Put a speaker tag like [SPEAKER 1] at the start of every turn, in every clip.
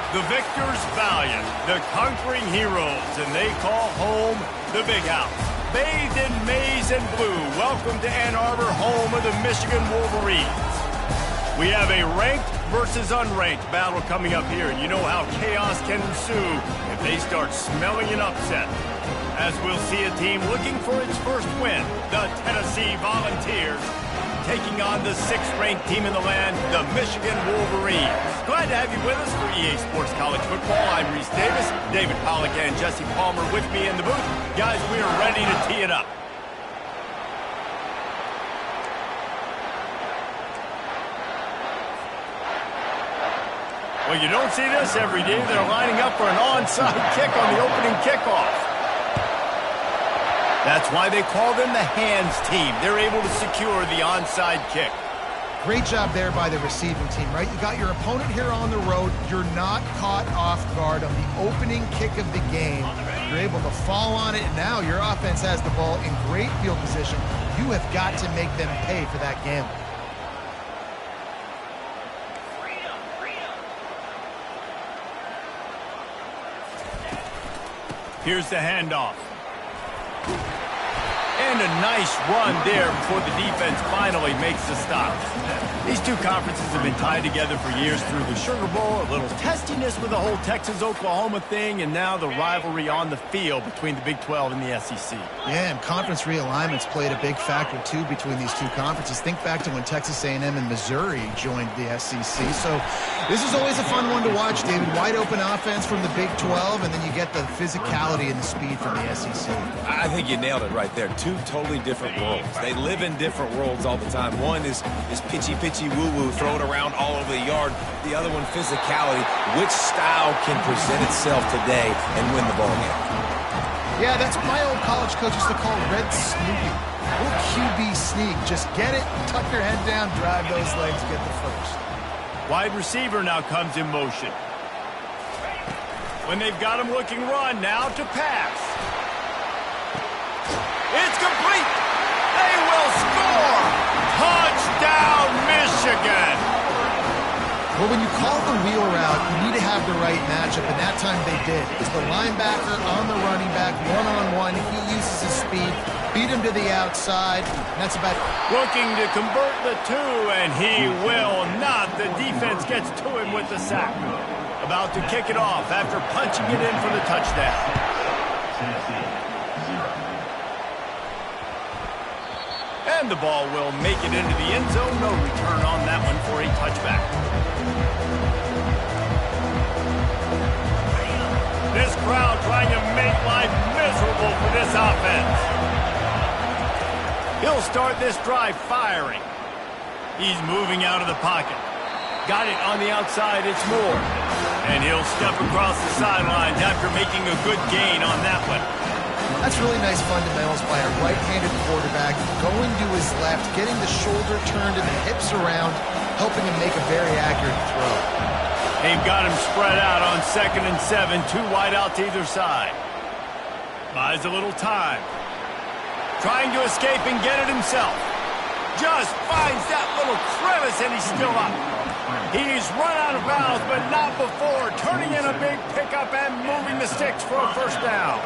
[SPEAKER 1] The victors valiant, the conquering heroes, and they call home the Big House. Bathed in maize and blue, welcome to Ann Arbor, home of the Michigan Wolverines. We have a ranked versus unranked battle coming up here, and you know how chaos can ensue if they start smelling an upset. As we'll see a team looking for its first win, the Tennessee Volunteers, taking on the 6th-ranked team in the land, the Michigan Wolverines. Glad to have you with us for EA Sports College Football. I'm Reese Davis, David Pollack and Jesse Palmer with me in the booth. Guys, we are ready to tee it up. Well, you don't see this every day. They're lining up for an onside kick on the opening kickoff. That's why they call them the hands team. They're able to secure the onside kick.
[SPEAKER 2] Great job there by the receiving team, right? You got your opponent here on the road. You're not caught off guard on the opening kick of the game. You're able to fall on it, and now your offense has the ball in great field position. You have got to make them pay for that gamble.
[SPEAKER 1] Here's the handoff. And a nice run there before the defense finally makes the stop. These two conferences have been tied together for years through the Sugar Bowl, a little testiness with the whole Texas-Oklahoma thing, and now the rivalry on the field between the Big 12 and the SEC.
[SPEAKER 2] Yeah, and conference realignments played a big factor, too, between these two conferences. Think back to when Texas A&M and Missouri joined the SEC. So this is always a fun one to watch, David. Wide open offense from the Big 12, and then you get the physicality and the speed from the SEC.
[SPEAKER 3] I think you nailed it right there. Two totally different worlds. They live in different worlds all the time. One is pitchy woo-woo, throw it around all over the yard. The other one, physicality. Which style can present itself today and win the ball game?
[SPEAKER 2] Yeah, that's what my old college coach used to call red snooping. Little QB sneak. Just get it, tuck your head down, drive those legs, get the first.
[SPEAKER 1] Wide receiver now comes in motion. When they've got him looking run, now to pass. It's complete. They will score. Touchdown, Michigan.
[SPEAKER 2] Well, when you call the wheel route, you need to have the right matchup, and that time they did. It's the linebacker on the running back, one-on-one. He uses his speed, beat him to the outside, and that's about it.
[SPEAKER 1] Looking to convert the two, and he will not. The defense gets to him with the sack. About to kick it off after punching it in for the touchdown. And the ball will make it into the end zone. No return on that one for a touchback. This crowd trying to make life miserable for this offense. He'll start this drive firing. He's moving out of the pocket. Got it on the outside, it's Moore. And he'll step across the sidelines after making a good gain on that one.
[SPEAKER 2] That's really nice fundamentals by a right-handed quarterback, going to his left, getting the shoulder turned and the hips around, helping him make a very accurate throw.
[SPEAKER 1] They've got him spread out on 2nd and 7, two wide out to either side. Buys a little time. Trying to escape and get it himself. Just finds that little crevice and he's still up. He's run out of bounds, but not before turning in a big pickup and moving the sticks for a first down.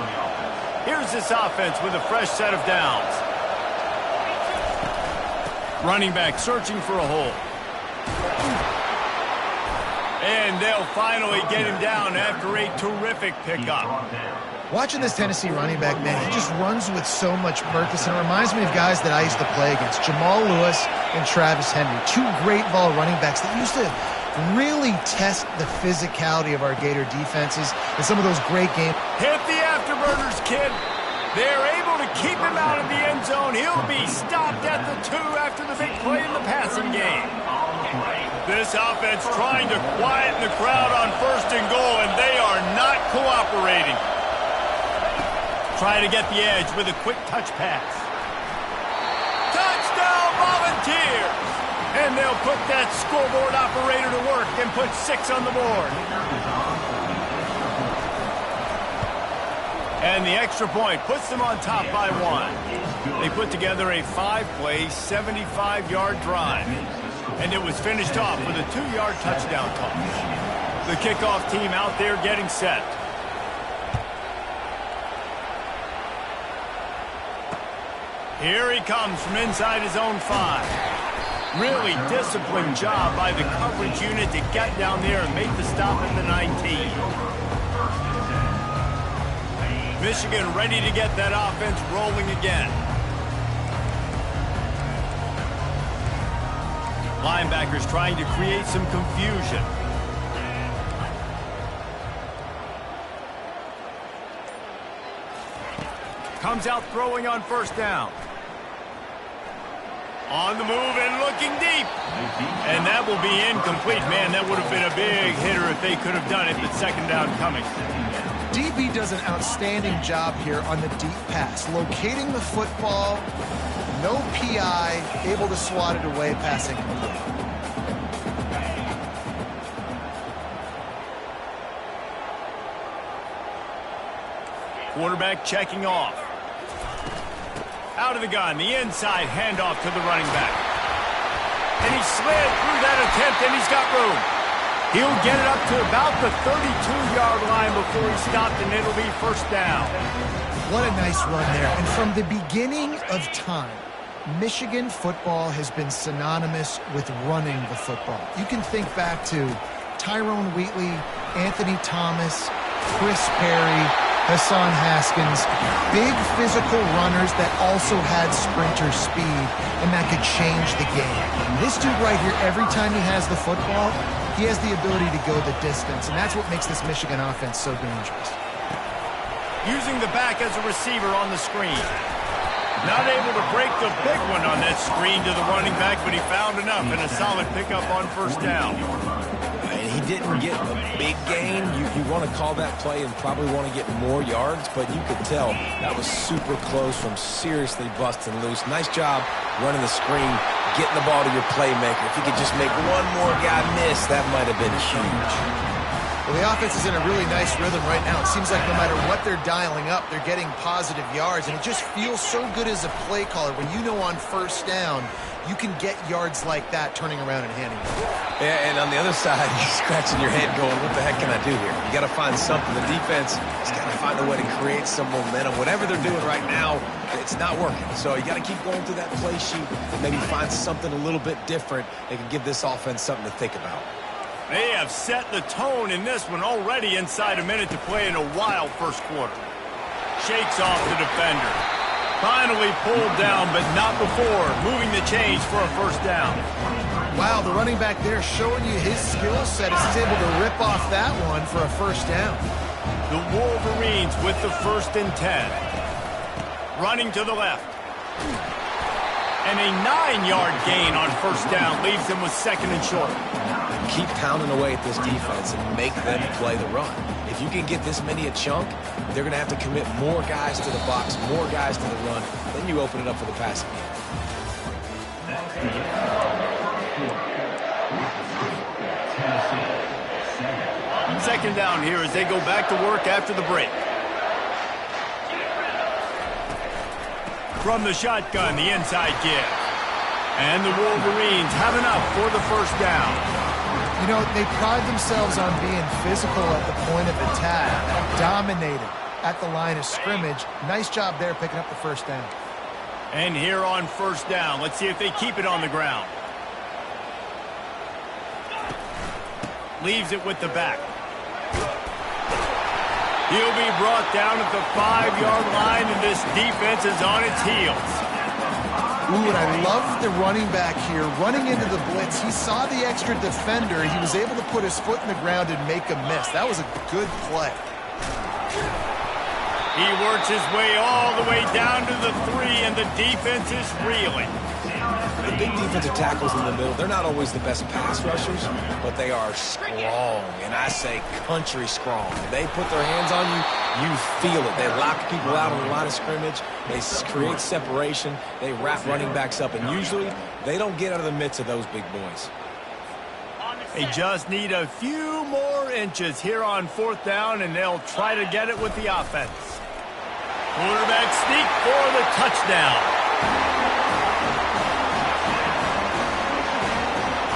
[SPEAKER 1] Here's this offense with a fresh set of downs. Running back searching for a hole. And they'll finally get him down after a terrific pickup.
[SPEAKER 2] Watching this Tennessee running back, man, he just runs with so much purpose, and it reminds me of guys that I used to play against, Jamal Lewis and Travis Henry, two great ball running backs that used to really test the physicality of our Gator defenses in some of those great games.
[SPEAKER 1] Hit the afterburners, kid. They're able to keep him out of the end zone. He'll be stopped at the 2 after the big play in the passing game. This offense trying to quieten the crowd on 1st and goal, and they are not cooperating. Trying to get the edge with a quick touch pass. Touchdown, Volunteers! And they'll put that scoreboard operator to work and put 6 on the board. And the extra point puts them on top by 1. They put together a 5-play, 75-yard drive. And it was finished off with a 2-yard touchdown toss. The kickoff team out there getting set. Here he comes from inside his own 5. Really disciplined job by the coverage unit to get down there and make the stop at the 19. Michigan ready to get that offense rolling again. Linebackers trying to create some confusion. Comes out throwing on first down. On the move and looking deep. And that will be incomplete. Man, that would have been a big hitter if they could have done it, but second down coming.
[SPEAKER 2] DB does an outstanding job here on the deep pass. Locating the football, no PI, able to swat it away, passing complete.
[SPEAKER 1] Quarterback checking off. Out of the gun, the inside handoff to the running back. And he slid through that attempt, and he's got room. He'll get it up to about the 32-yard line before he stopped, and it'll be first down.
[SPEAKER 2] What a nice run there. And from the beginning of time, Michigan football has been synonymous with running the football. You can think back to Tyrone Wheatley, Anthony Thomas, Chris Perry, Hassan Haskins, big physical runners that also had sprinter speed, and that could change the game. This dude right here, every time he has the football, he has the ability to go the distance, and that's what makes this Michigan offense so dangerous.
[SPEAKER 1] Using the back as a receiver on the screen. Not able to break the big one on that screen to the running back, but he found enough and a solid pickup on first down.
[SPEAKER 3] He didn't get a big gain. You want to call that play and probably want to get more yards, but you could tell that was super close from seriously busting loose. Nice job running the screen, getting the ball to your playmaker. If you could just make one more guy miss, that might have been huge.
[SPEAKER 2] Well, the offense is in a really nice rhythm right now. It seems like no matter what they're dialing up, they're getting positive yards, and it just feels so good as a play caller when you know on first down you can get yards like that turning around and handing it.
[SPEAKER 3] Yeah, and on the other side, you're scratching your head going, what the heck can I do here? You got to find something. The defense has got to find a way to create some momentum. Whatever they're doing right now, it's not working. So you got to keep going through that play sheet and maybe find something a little bit different that can give this offense something to think about.
[SPEAKER 1] They have set the tone in this one already inside a minute to play in a wild first quarter. Shakes off the defender. Finally pulled down, but not before moving the chains for a first down.
[SPEAKER 2] Wow, the running back there showing you his skill set as he's able to rip off that one for a first down.
[SPEAKER 1] The Wolverines with the 1st and 10. Running to the left. And a 9-yard gain on first down leaves them with 2nd and short.
[SPEAKER 3] Keep pounding away at this defense and make them play the run. If you can get this many a chunk, they're going to have to commit more guys to the box, more guys to the run. Then you open it up for the passing game.
[SPEAKER 1] Second down here as they go back to work after the break. From the shotgun, the inside give. And the Wolverines have enough for the first down.
[SPEAKER 2] You know, they pride themselves on being physical at the point of attack, dominating at the line of scrimmage. Nice job there picking up the first down.
[SPEAKER 1] And here on first down, let's see if they keep it on the ground. Leaves it with the back. He'll be brought down at the 5-yard line, and this defense is on its heels.
[SPEAKER 2] Ooh, and I love the running back here running into the blitz. He saw the extra defender. He was able to put his foot in the ground and make a miss. That was a good play.
[SPEAKER 1] He works his way all the way down to the 3, and the defense is reeling.
[SPEAKER 3] The big defensive tackles in the middle, they're not always the best pass rushers, but they are strong, and I say country strong. When they put their hands on you, you feel it. They lock people out on the line of scrimmage. They create separation. They wrap running backs up, and usually they don't get out of the midst of those big boys.
[SPEAKER 1] They just need a few more inches here on 4th down, and they'll try to get it with the offense. Quarterback sneak for the touchdown.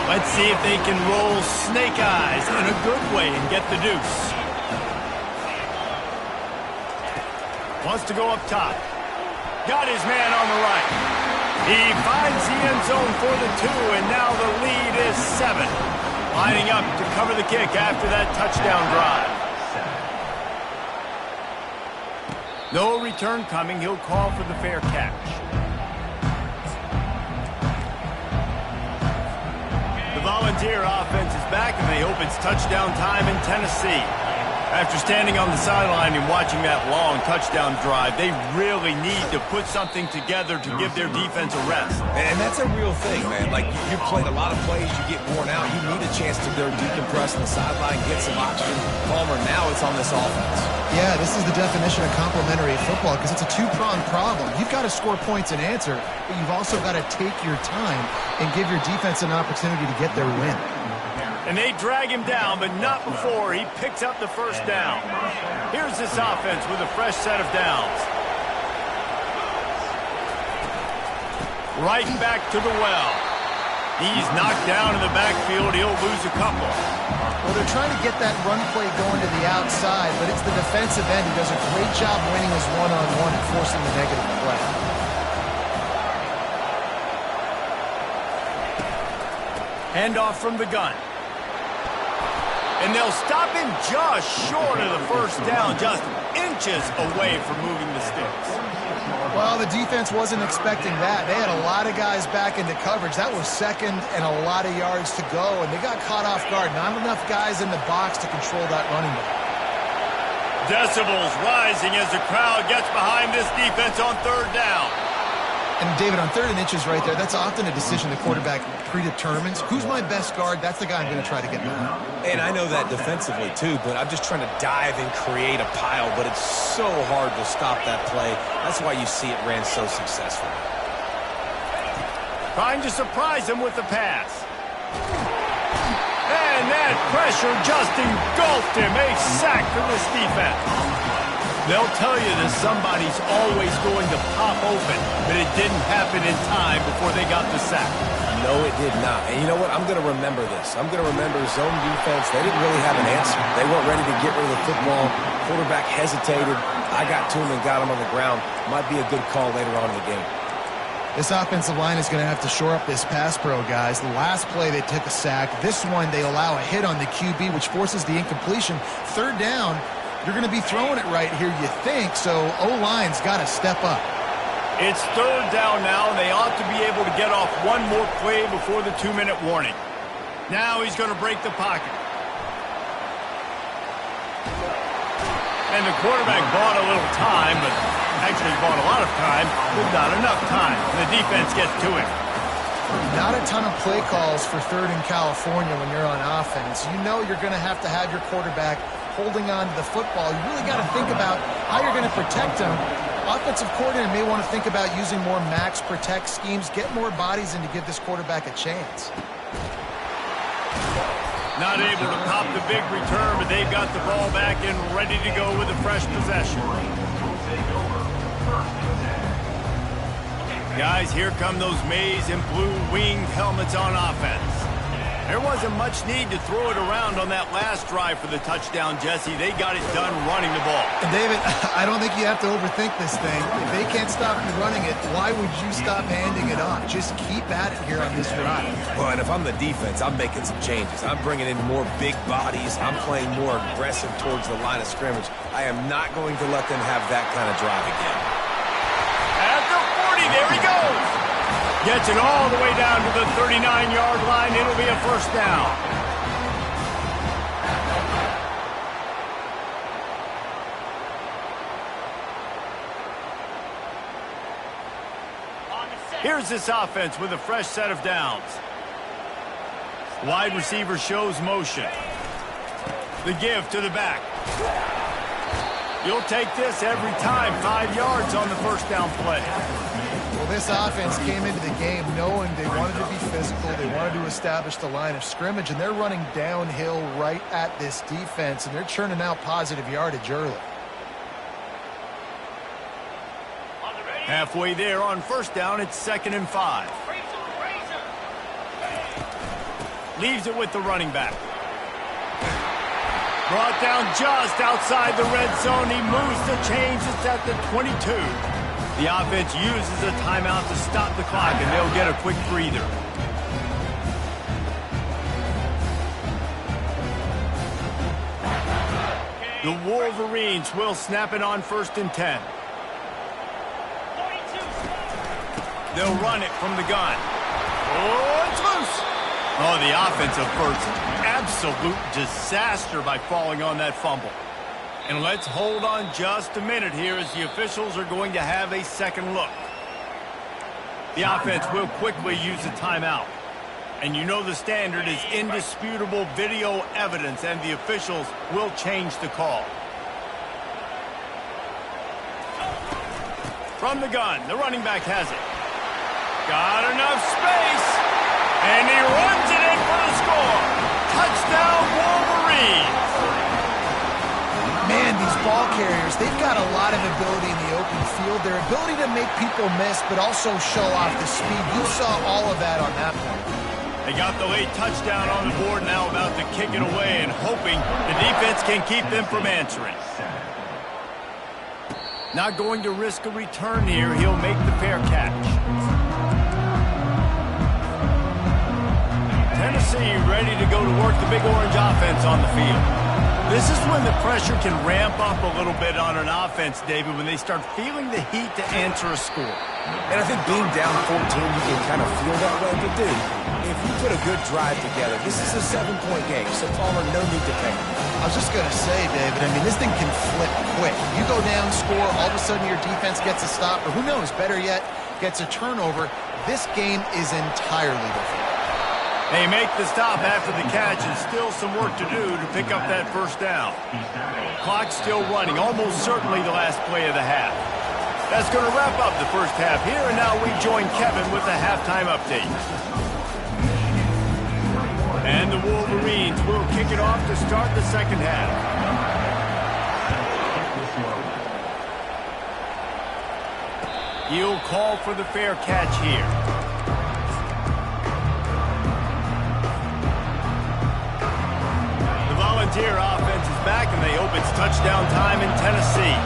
[SPEAKER 1] Let's see if they can roll snake eyes in a good way and get the deuce. Wants to go up top. Got his man on the right. He finds the end zone for the 2, and now the lead is 7. Lining up to cover the kick after that touchdown drive. No return coming. He'll call for the fair catch. The Volunteer offense is back, and they hope it's touchdown time in Tennessee. After standing on the sideline and watching that long touchdown drive, they really need to put something together to give their defense a rest.
[SPEAKER 3] And that's a real thing, man. Like, you played a lot of plays, you get worn out. You need a chance to go decompress on the sideline, get some oxygen. Palmer, now it's on this offense.
[SPEAKER 2] Yeah, this is the definition of complementary football because it's a two-pronged problem. You've got to score points and answer, but you've also got to take your time and give your defense an opportunity to get their win.
[SPEAKER 1] And they drag him down, but not before he picks up the first down. Here's this offense with a fresh set of downs. Right back to the well. He's knocked down in the backfield. He'll lose a couple.
[SPEAKER 2] Well, they're trying to get that run play going to the outside, but it's the defensive end who does a great job winning his one-on-one and forcing the negative play.
[SPEAKER 1] Handoff from the gun. And they'll stop him just short of the first down, just inches away from moving the sticks.
[SPEAKER 2] Well, the defense wasn't expecting that. They had a lot of guys back into coverage. That was second and a lot of yards to go, and they got caught off guard. Not enough guys in the box to control that running back.
[SPEAKER 1] Decibels rising as the crowd gets behind this defense on third down.
[SPEAKER 2] And, David, on 3rd and inches right there, that's often a decision the quarterback predetermines. Who's my best guard? That's the guy I'm going to try to get behind.
[SPEAKER 3] And I know that defensively, too, but I'm just trying to dive and create a pile, but it's so hard to stop that play. That's why you see it ran so successful.
[SPEAKER 1] Trying to surprise him with the pass. And that pressure just engulfed him. A sack for this defense. They'll tell you that somebody's always going to pop open, but it didn't happen in time before they got the sack.
[SPEAKER 3] No, it did not. And you know what? I'm going to remember this. I'm going to remember zone defense. They didn't really have an answer. They weren't ready to get rid of the football. Quarterback hesitated. I got to him and got him on the ground. Might be a good call later on in the game.
[SPEAKER 2] This offensive line is going to have to shore up this pass pro, guys. The last play, they took a sack. This one, they allow a hit on the QB, which forces the incompletion. 3rd down. You're going to be throwing it right here, you think, so O-line's got to step up.
[SPEAKER 1] It's 3rd down now, and they ought to be able to get off one more play before the 2-minute warning. Now he's going to break the pocket. And the quarterback bought a little time, but actually bought a lot of time, but not enough time. The defense gets to him.
[SPEAKER 2] Not a ton of play calls for 3rd in California when you're on offense. You know you're going to have your quarterback holding on to the football. You really got to think about how you're going to protect him. Offensive coordinator may want to think about using more max protect schemes, get more bodies in to give this quarterback a chance.
[SPEAKER 1] Not able to pop the big return, but they've got the ball back and ready to go with a fresh possession. Guys, here come those maize and blue winged helmets on offense. There wasn't much need to throw it around on that last drive for the touchdown, Jesse. They got it done running the ball.
[SPEAKER 2] And David, I don't think you have to overthink this thing. If they can't stop you running it, why would you stop handing it off? Just keep at it here on this drive.
[SPEAKER 3] Well, and if I'm the defense, I'm making some changes. I'm bringing in more big bodies. I'm playing more aggressive towards the line of scrimmage. I am not going to let them have that kind of drive again.
[SPEAKER 1] At the 40, there he goes. Gets it all the way down to the 39-yard line. It'll be a first down. Here's this offense with a fresh set of downs. Wide receiver shows motion. The give to the back. You'll take this every time. 5 yards on the first down play.
[SPEAKER 2] Well, this offense came into the game knowing they wanted to be physical, they wanted to establish the line of scrimmage, and they're running downhill right at this defense, and they're churning out positive yardage early.
[SPEAKER 1] Halfway there on first down, it's 2nd and 5. Leaves it with the running back. Brought down just outside the red zone. He moves the chains. It's at the 22. The offense uses a timeout to stop the clock, and they'll get a quick breather. The Wolverines will snap it on 1st and 10. They'll run it from the gun. Oh, it's loose. Oh, the offensive first. Absolute disaster by falling on that fumble. And let's hold on just a minute here as the officials are going to have a second look. The offense will quickly use a timeout. And you know the standard is indisputable video evidence, and the officials will change the call. From the gun, the running back has it. Got enough space, and he runs it in for the score. Touchdown, Wolverines!
[SPEAKER 2] Man, these ball carriers, they've got a lot of ability in the open field. Their ability to make people miss, but also show off the speed. You saw all of that on that play.
[SPEAKER 1] They got the late touchdown on the board, now about to kick it away and hoping the defense can keep them from answering. Not going to risk a return here. He'll make the fair catch. Tennessee ready to go to work the Big Orange offense on the field. This is when the pressure can ramp up a little bit on an offense, David, when they start feeling the heat to answer a score.
[SPEAKER 3] And I think being down 14, you can kind of feel that way. But, dude, if you put a good drive together, this is a 7-point game, so Palmer, no need to panic.
[SPEAKER 2] I was just going to say, David, I mean, this thing can flip quick. You go down, score, all of a sudden your defense gets a stop, or who knows, better yet, gets a turnover. This game is entirely different.
[SPEAKER 1] They make the stop after the catch, and still some work to do to pick up that first down. Clock still running, almost certainly the last play of the half. That's going to wrap up the first half here, and now we join Kevin with the halftime update. And the Wolverines will kick it off to start the second half. He'll call for the fair catch here. Volunteer offense is back, and they hope it's touchdown time in Tennessee.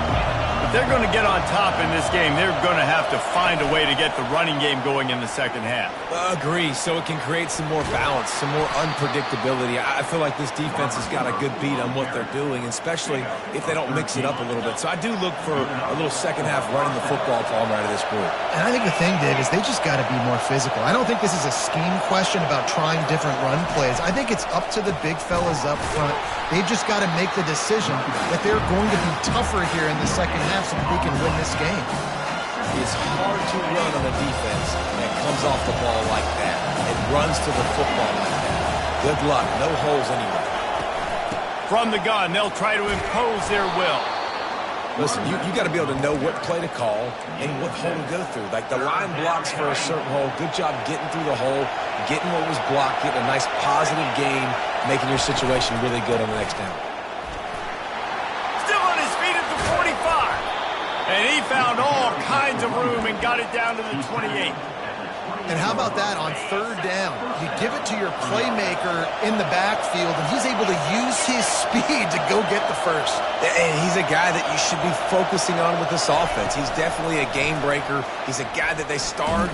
[SPEAKER 1] If they're going to get on top in this game, they're going to have to find a way to get the running game going in the second half.
[SPEAKER 3] Agree, so it can create some more balance, some more unpredictability. I feel like this defense has got a good beat on what they're doing, especially if they don't mix it up a little bit. So I do look for a little second half running the football Palmer out of this group.
[SPEAKER 2] And I think the thing, Dave, is they just got to be more physical. I don't think this is a scheme question about trying different run plays. I think it's up to the big fellas up front. They've just got to make the decision that they're going to be tougher here in the second half so that they can win this game.
[SPEAKER 3] It's hard to run on a defense that comes off the ball like that. It runs to the football like that. Good luck. No holes anywhere.
[SPEAKER 1] From the gun, they'll try to impose their will.
[SPEAKER 3] Listen, you got to be able to know what play to call and what hole to go through. Like the line blocks for a certain hole. Good job getting through the hole, getting what was blocked, getting a nice positive gain, making your situation really good on the next down.
[SPEAKER 1] Still on his feet at the 45. And he found all kinds of room and got it down to the 28.
[SPEAKER 2] And how about that on third down? You give it to your playmaker in the backfield, and he's able to use his speed to go get the first.
[SPEAKER 3] And he's a guy that you should be focusing on with this offense. He's definitely a game breaker. He's a guy that they started,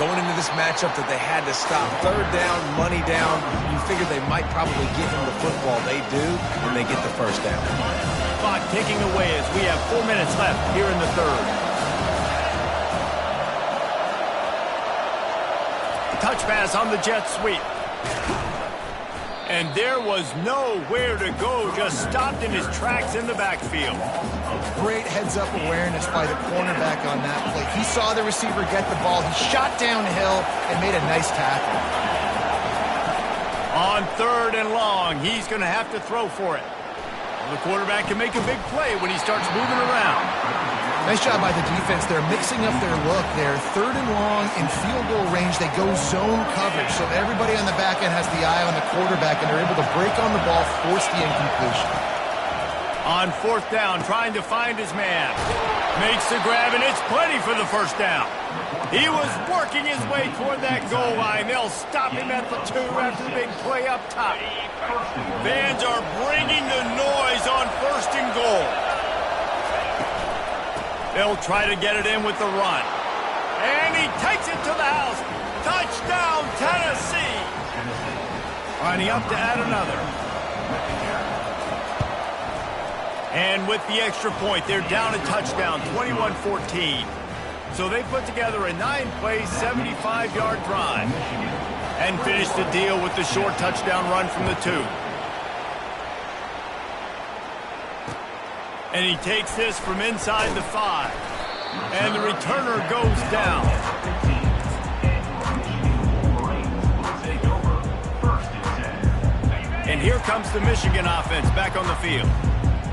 [SPEAKER 3] going into this matchup that they had to stop. Third down, money down. You figure they might probably give him the football. They do, and they get the first down.
[SPEAKER 1] Clock ticking away as we have 4 minutes left here in the third. Touch pass on the jet sweep. And there was nowhere to go, just stopped in his tracks in the backfield.
[SPEAKER 2] Great heads-up awareness by the cornerback on that play. He saw the receiver get the ball. He shot downhill and made a nice tackle.
[SPEAKER 1] On third and long, he's going to have to throw for it. The quarterback can make a big play when he starts moving around.
[SPEAKER 2] Nice job by the defense. They're mixing up their look there. Third and long in field goal range. They go zone coverage. So everybody on the back end has the eye on the quarterback, and they're able to break on the ball, force the incompletion.
[SPEAKER 1] On fourth down, trying to find his man. Makes the grab, and it's plenty for the first down. He was working his way toward that goal line. They'll stop him at the 2 after the big play up top. Fans are bringing the noise on 1st and goal. They'll try to get it in with the run. And he takes it to the house. Touchdown, Tennessee. Lining up to add another. And with the extra point, they're down a touchdown, 21-14. So they put together a 9-play, 75-yard drive and finish the deal with the short touchdown run from the 2. And he takes this from inside the 5. And the returner goes down. And here comes the Michigan offense back on the field.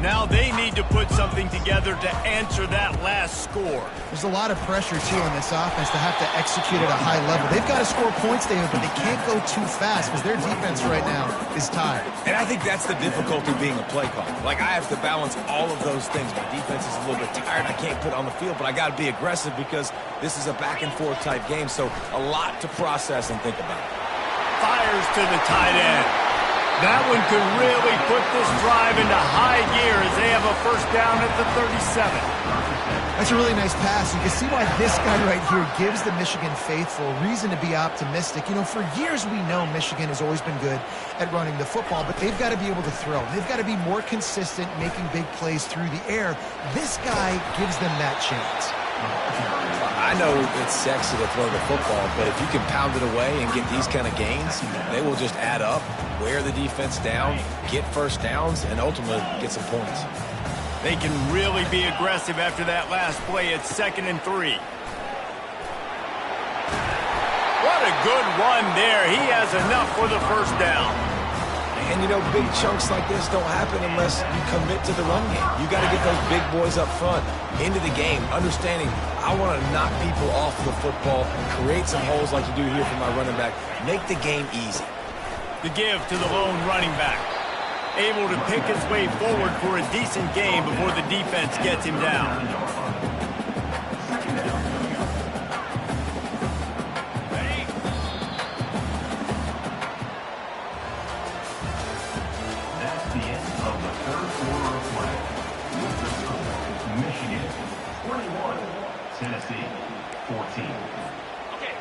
[SPEAKER 1] Now they need to put something together to answer that last score.
[SPEAKER 2] There's a lot of pressure, too, on this offense to have to execute at a high level. They've got to score points, David, but they can't go too fast because their defense right now is tired.
[SPEAKER 3] And I think that's the difficulty being a play caller. Like, I have to balance all of those things. My defense is a little bit tired. I can't put it on the field, but I got to be aggressive because this is a back-and-forth type game, so a lot to process and think about.
[SPEAKER 1] Fires to the tight end. That one could really put this drive into high gear as they have a 1st down at the 37.
[SPEAKER 2] That's a really nice pass. You can see why this guy right here gives the Michigan faithful reason to be optimistic. You know, for years we know Michigan has always been good at running the football, but they've got to be able to throw. They've got to be more consistent making big plays through the air. This guy gives them that chance.
[SPEAKER 3] I know it's sexy to throw the football, but if you can pound it away and get these kind of gains, they will just add up, wear the defense down, get 1st downs, and ultimately get some points.
[SPEAKER 1] They can really be aggressive after that last play at 2nd and 3. What a good run there. He has enough for the 1st down.
[SPEAKER 3] And, you know, big chunks like this don't happen unless you commit to the run game. You got to get those big boys up front into the game, understanding I want to knock people off the football, create some holes like you do here for my running back, make the game easy.
[SPEAKER 1] The give to the lone running back. Able to pick his way forward for a decent game before the defense gets him down.
[SPEAKER 4] Tennessee, 14.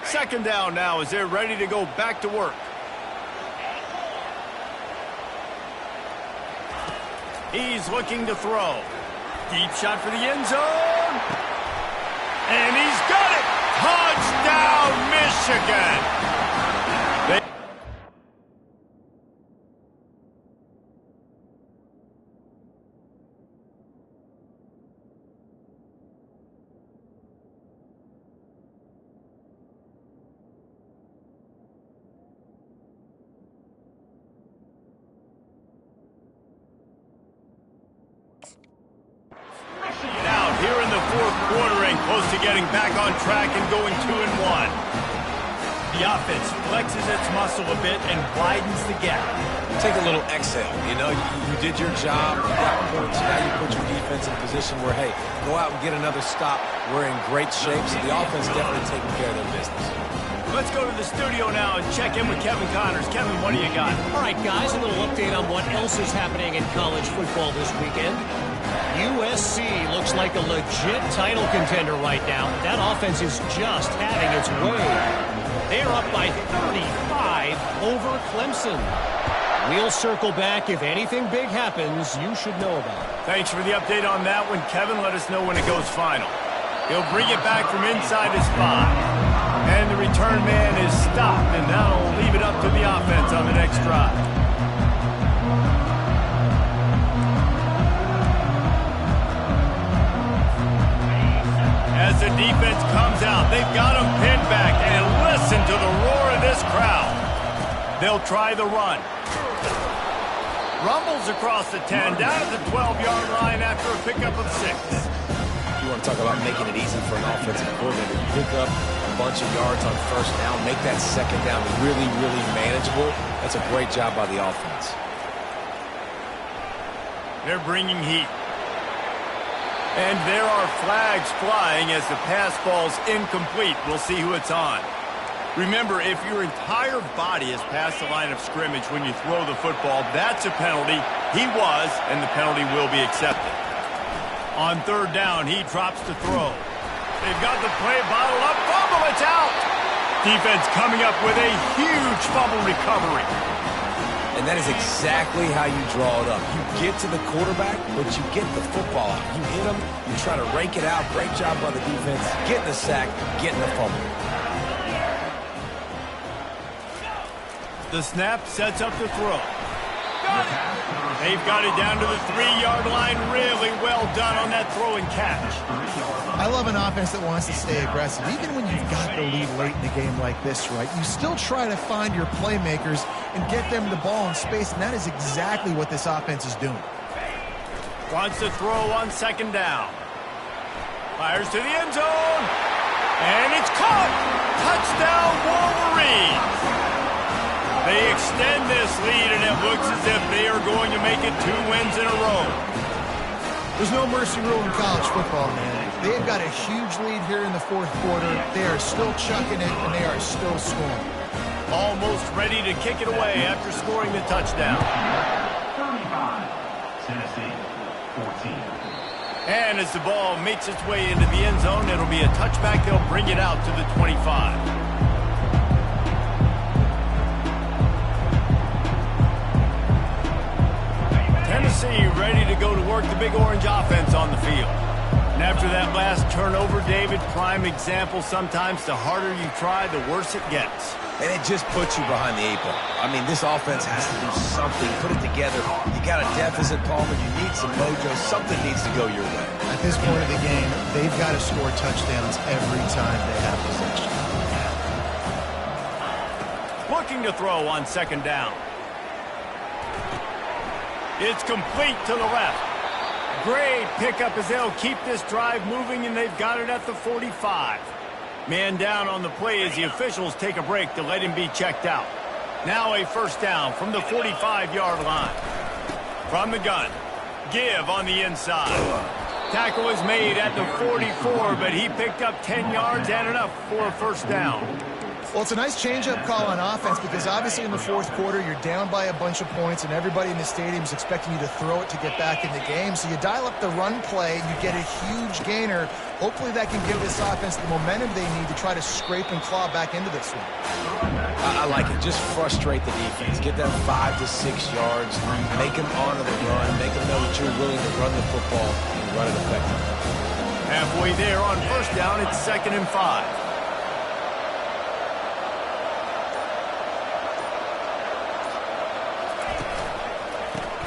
[SPEAKER 1] 2nd down now as they're ready to go back to work. He's looking to throw. Deep shot for the end zone. And he's got it. Touchdown, Michigan. Out here in the 4th quarter and close to getting back on track and going 2-1. The offense flexes its muscle a bit and widens the gap.
[SPEAKER 3] Take a little exhale. You know, you did your job. You got points. Now you put your defense in a position where, hey, go out and get another stop. We're in great shape, so the offense definitely taking care of their business.
[SPEAKER 1] Let's go to the studio now and check in with Kevin Connors. Kevin, what do you got?
[SPEAKER 5] All right, guys, a little update on what else is happening in college football this weekend. USC looks like a legit title contender right now. That offense is just having its way. They are up by 35 over Clemson. We'll circle back. If anything big happens, you should know about it.
[SPEAKER 1] Thanks for the update on that one, Kevin. Let us know when it goes final. He'll bring it back from inside his 5. And the return man is stopped, and that'll leave it up to the offense on the next drive. As the defense comes out, they've got him pinned back, and listen to the roar of this crowd. They'll try the run. Rumbles across the 10, down at the 12-yard line after a pickup of 6.
[SPEAKER 3] You want to talk about making it easy for an offensive coordinator. You pick up a bunch of yards on 1st down, make that 2nd down really, really manageable. That's a great job by the offense.
[SPEAKER 1] They're bringing heat. And there are flags flying as the pass falls incomplete. We'll see who it's on. Remember, if your entire body is past the line of scrimmage when you throw the football, that's a penalty. He was, and the penalty will be accepted. On third down, he drops to throw. They've got the play bottled up. Fumble, it's out. Defense coming up with a huge fumble recovery.
[SPEAKER 3] And that is exactly how you draw it up. You get to the quarterback, but you get the football out. You hit him, you try to rake it out. Great job by the defense. Getting the sack, getting the fumble.
[SPEAKER 1] The snap sets up the throw. They've got it down to the 3-yard line. Really well done on that throw and catch.
[SPEAKER 2] I love an offense that wants to stay aggressive. Even when you've got the lead late in the game like this, right, you still try to find your playmakers and get them the ball in space, and that is exactly what this offense is doing.
[SPEAKER 1] Wants to throw on second down. Fires to the end zone. And it's caught. Touchdown, Wolverines. They extend this lead, and it looks as if they are going to make it 2 wins in a row.
[SPEAKER 2] There's no mercy rule in college football, man. They've got a huge lead here in the fourth quarter. They are still chucking it, and they are still scoring.
[SPEAKER 1] Almost ready to kick it away after scoring the touchdown.
[SPEAKER 4] 35, Tennessee, 14.
[SPEAKER 1] And as the ball makes its way into the end zone, it'll be a touchback. They'll bring it out to the 25. Tennessee ready to go to work the Big Orange offense on the field. And after that last turnover, David, prime example, sometimes the harder you try, the worse it gets.
[SPEAKER 3] And it just puts you behind the 8 ball. I mean, this offense has to do something, put it together. You got a deficit, Palmer. You need some mojo. Something needs to go your way.
[SPEAKER 2] At this point of the game, they've got to score touchdowns every time they have possession.
[SPEAKER 1] Looking to throw on second down. It's complete to the left. Great pickup as they'll keep this drive moving, and they've got it at the 45. Man down on the play as the officials take a break to let him be checked out. Now a first down from the 45-yard line. From the gun, Give on the inside. Tackle is made at the 44, but he picked up 10 yards and enough for a first down.
[SPEAKER 2] Well, it's a nice change-up call on offense because obviously in the fourth quarter, you're down by a bunch of points and everybody in the stadium is expecting you to throw it to get back in the game. So you dial up the run play, you get a huge gainer. Hopefully that can give this offense the momentum they need to try to scrape and claw back into this one.
[SPEAKER 3] I like it. Just frustrate the defense. Get that 5 to 6 yards. Make them honor the run. Make them know that you're willing to run the football and run it effectively.
[SPEAKER 1] Halfway there on first down, it's 2nd and 5.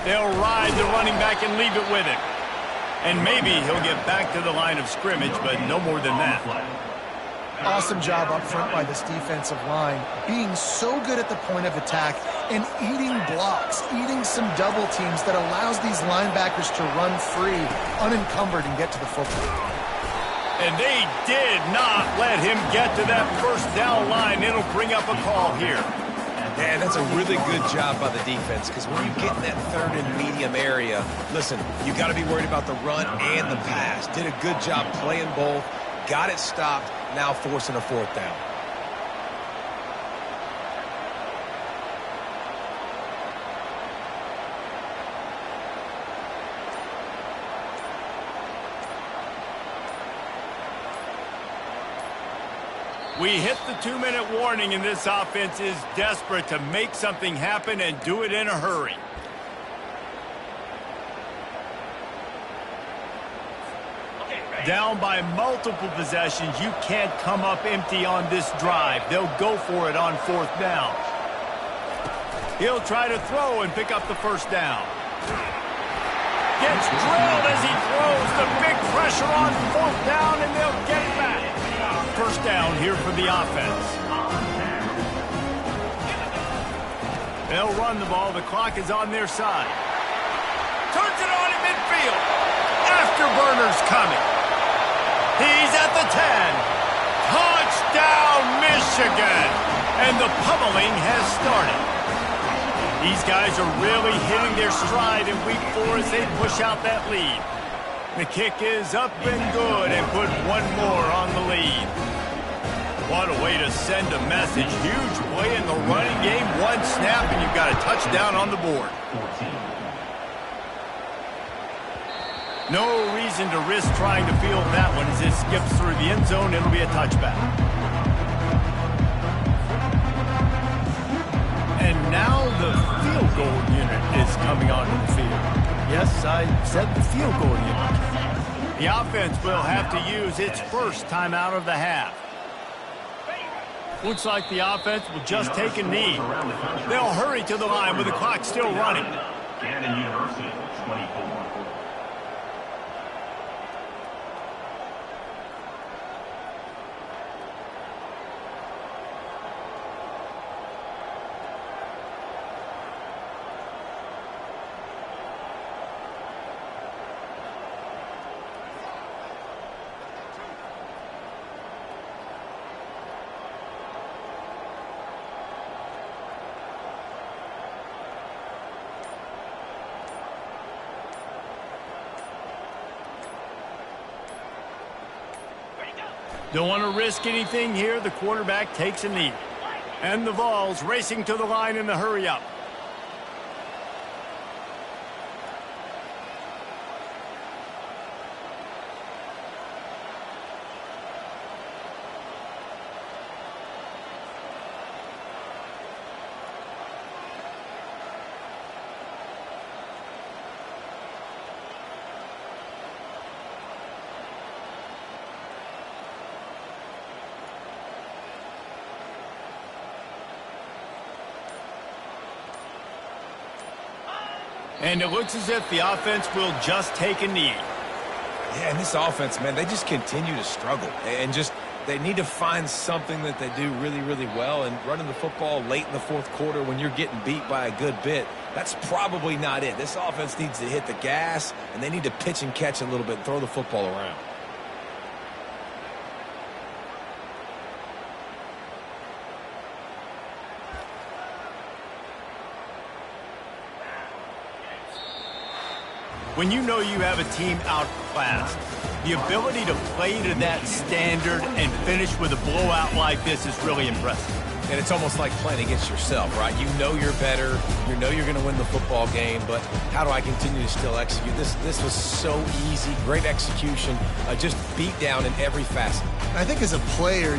[SPEAKER 1] They'll ride the running back and leave it with him. And maybe he'll get back to the line of scrimmage, but no more than that.
[SPEAKER 2] Awesome job up front by this defensive line, being so good at the point of attack and eating blocks, eating some double teams that allows these linebackers to run free, unencumbered, and get to the football.
[SPEAKER 1] And they did not let him get to that first down line. It'll bring up a call here.
[SPEAKER 3] Yeah, that's a really good job by the defense because when you get in that third and medium area, listen, you got to be worried about the run and the pass. Did a good job playing both, got it stopped, now forcing a fourth down.
[SPEAKER 1] We hit the 2-minute warning, and this offense is desperate to make something happen and do it in a hurry. Down by multiple possessions, you can't come up empty on this drive. They'll go for it on fourth down. He'll try to throw and pick up the first down. Gets drilled as he throws. The big pressure on fourth down, and they'll get it back. First down here for the offense. They'll run the ball. The clock is on their side. Turns it on in midfield. Afterburner's coming. He's at the 10. Touchdown, Michigan. And the pummeling has started. These guys are really hitting their stride in week 4 as they push out that lead. The kick is up and good and put one more on the lead. What a way to send a message. Huge play in the running game. One snap and you've got a touchdown on the board.
[SPEAKER 4] 14.
[SPEAKER 1] No reason to risk trying to field that one as it skips through the end zone. It'll be a touchback. And now the field goal unit is coming onto the field. Yes, I said the field goal unit. The offense will have to use its first timeout of the half. Looks like the offense will just take a knee. They'll hurry to the line with the clock still running.
[SPEAKER 4] Gannon University, 24.
[SPEAKER 1] Don't want to risk anything here. The quarterback takes a knee. And the Vols racing to the line in the hurry up. And it looks as if the offense will just take a knee.
[SPEAKER 3] Yeah, and this offense, man, they just continue to struggle. And just, they need to find something that they do really, really well. And running the football late in the fourth quarter when you're getting beat by a good bit, that's probably not it. This offense needs to hit the gas, and they need to pitch and catch a little bit and throw the football around.
[SPEAKER 1] When you know you have a team outclassed, the ability to play to that standard and finish with a blowout like this is really impressive.
[SPEAKER 3] And it's almost like playing against yourself, right? You know you're better. You know you're going to win the football game, but how do I continue to still execute? This was so easy. Great execution. Just beat down in every facet.
[SPEAKER 2] I think as a player,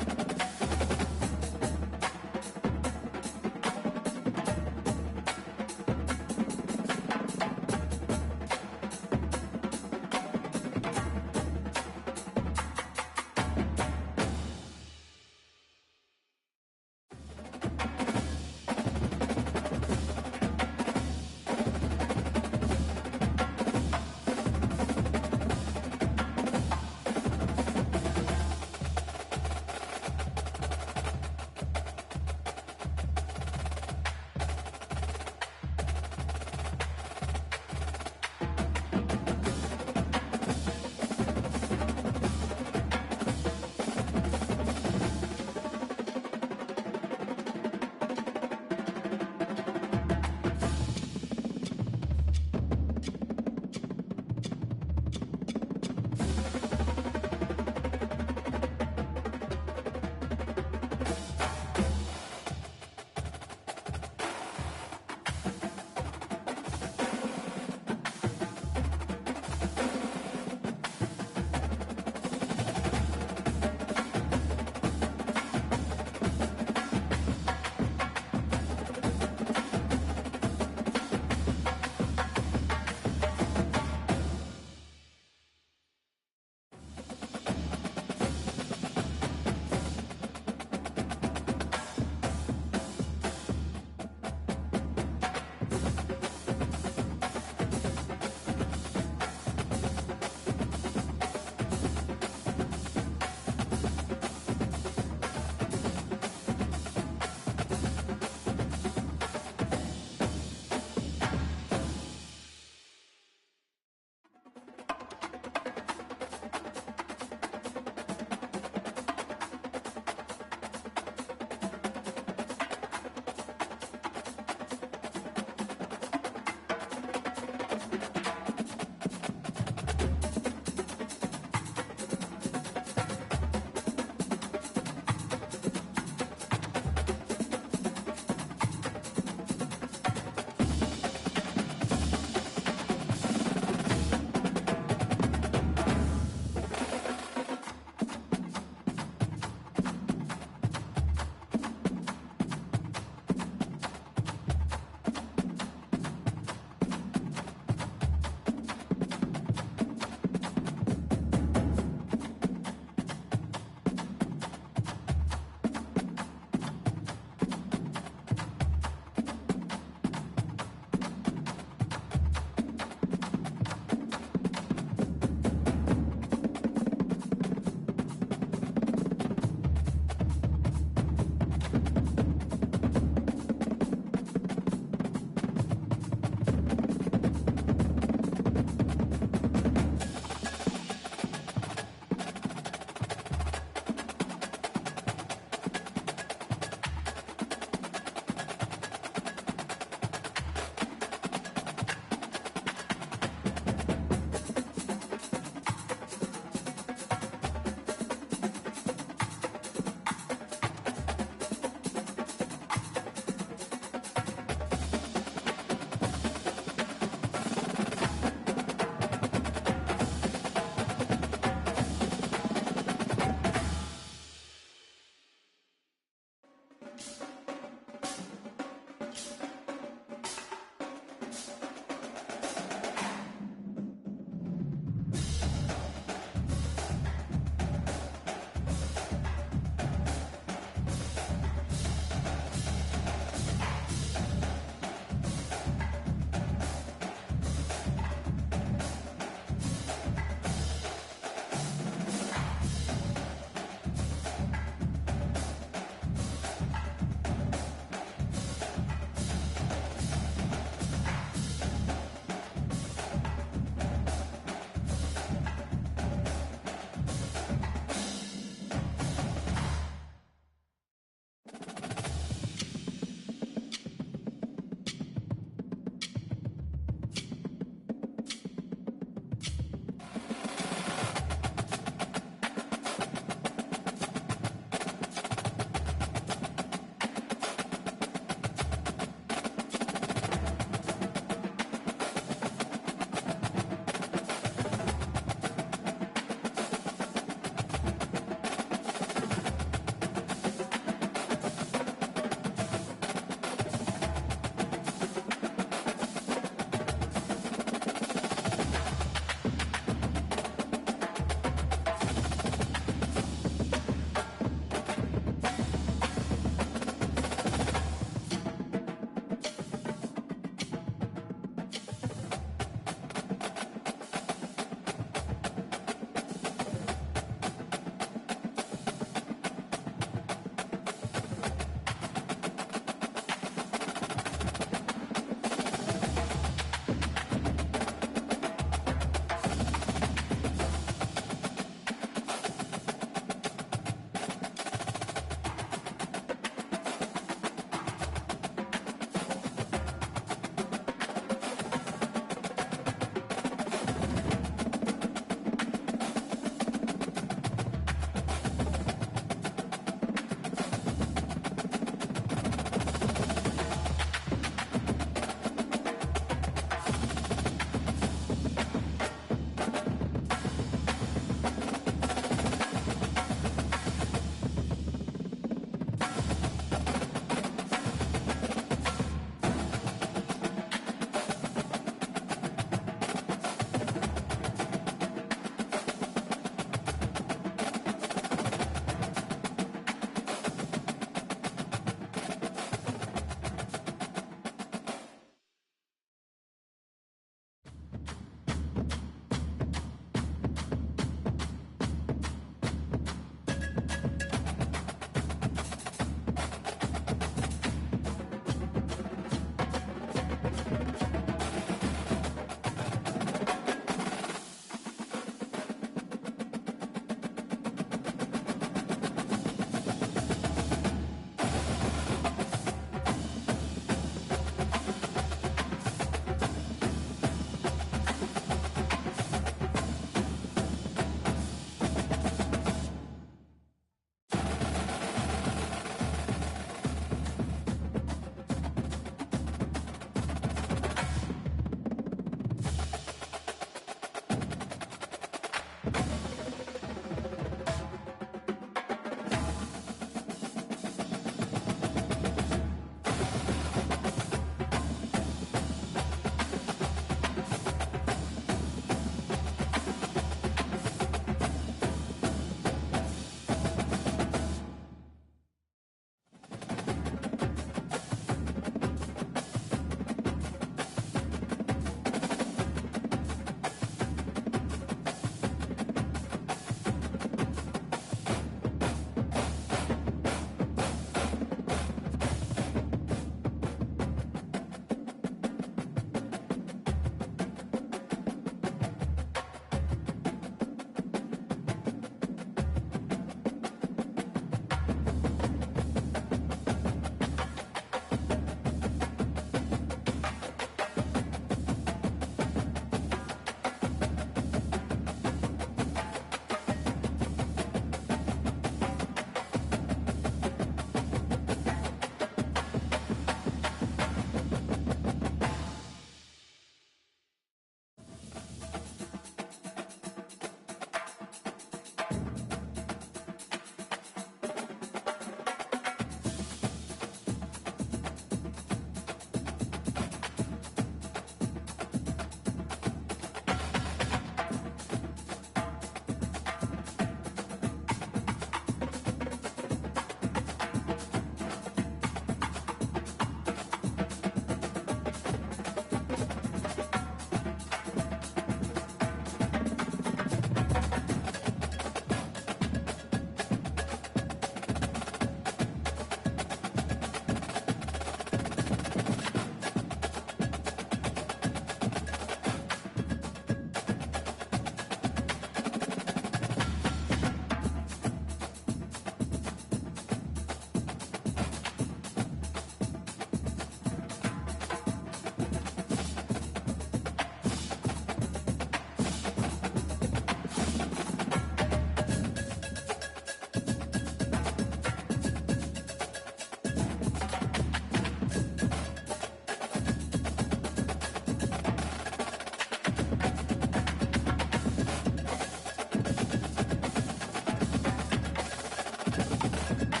[SPEAKER 1] Bye.